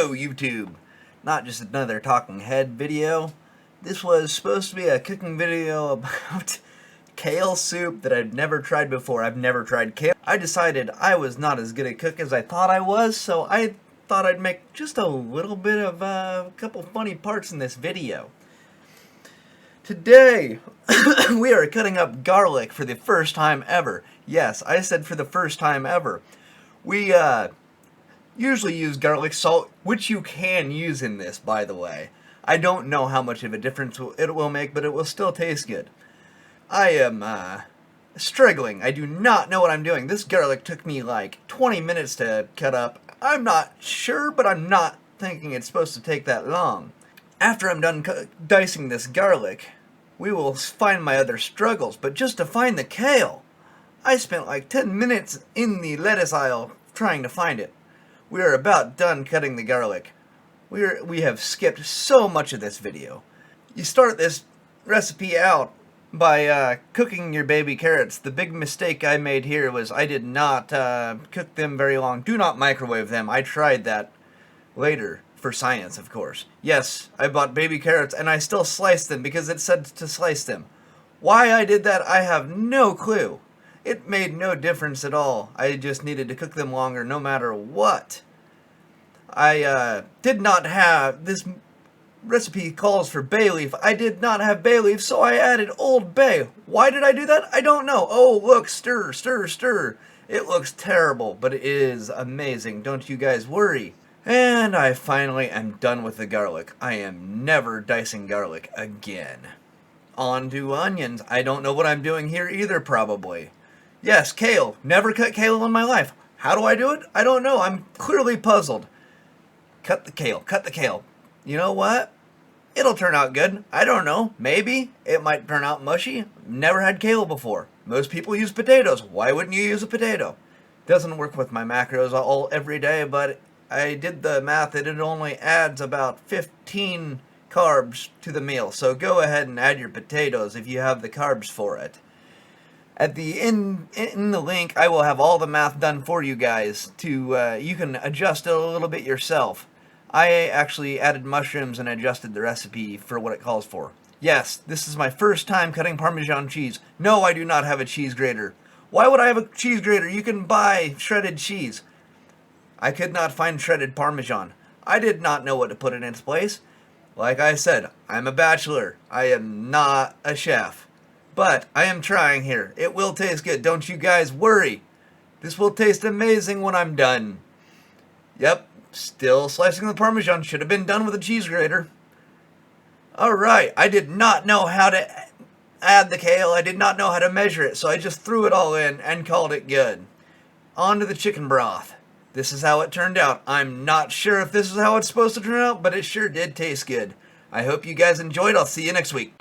Hello YouTube! Not just another talking head video. This was supposed to be a cooking video about kale soup that I'd never tried before. I've never tried kale. I decided I was not as good a cook as I thought I was, so I thought I'd make just a little bit of a couple funny parts in this video. Today, we are cutting up garlic for the first time ever. Yes, I said for the first time ever. We usually use garlic salt, which you can use in this, by the way. I don't know how much of a difference it will make, but it will still taste good. I am struggling. I do not know what I'm doing. This garlic took me like 20 minutes to cut up. I'm not sure, but I'm not thinking it's supposed to take that long. After I'm done dicing this garlic, we will find my other struggles. But just to find the kale, I spent like 10 minutes in the lettuce aisle trying to find it. We are about done cutting the garlic. We have skipped so much of this video. You start this recipe out by cooking your baby carrots. The big mistake I made here was I did not cook them very long. Do not microwave them. I tried that later for science, of course. Yes, I bought baby carrots and I still sliced them because it said to slice them. Why I did that, I have no clue. It made no difference at all. I just needed to cook them longer no matter what. I did not have, this recipe calls for bay leaf. I did not have bay leaf, so I added Old Bay. Why did I do that? I don't know. Oh, look, stir, stir, stir. It looks terrible, but it is amazing. Don't you guys worry. And I finally am done with the garlic. I am never dicing garlic again. On to onions. I don't know what I'm doing here either, probably. Yes, kale. Never cut kale in my life. How do I do it? I don't know. I'm clearly puzzled. Cut the kale. Cut the kale. You know what? It'll turn out good. I don't know. Maybe. It might turn out mushy. Never had kale before. Most people use potatoes. Why wouldn't you use a potato? Doesn't work with my macros every day, but I did the math that it only adds about 15 carbs to the meal. So go ahead and add your potatoes if you have the carbs for it. At the in the link, I will have all the math done for you guys. You can adjust it a little bit yourself. I actually added mushrooms and adjusted the recipe for what it calls for. Yes, this is my first time cutting Parmesan cheese. No, I do not have a cheese grater. Why would I have a cheese grater? You can buy shredded cheese. I could not find shredded Parmesan. I did not know what to put in its place. Like I said, I'm a bachelor. I am not a chef. But I am trying here. It will taste good. Don't you guys worry. This will taste amazing when I'm done. Yep, still slicing the Parmesan. Should have been done with a cheese grater. Alright, I did not know how to add the kale. I did not know how to measure it, so I just threw it all in and called it good. On to the chicken broth. This is how it turned out. I'm not sure if this is how it's supposed to turn out, but it sure did taste good. I hope you guys enjoyed. I'll see you next week.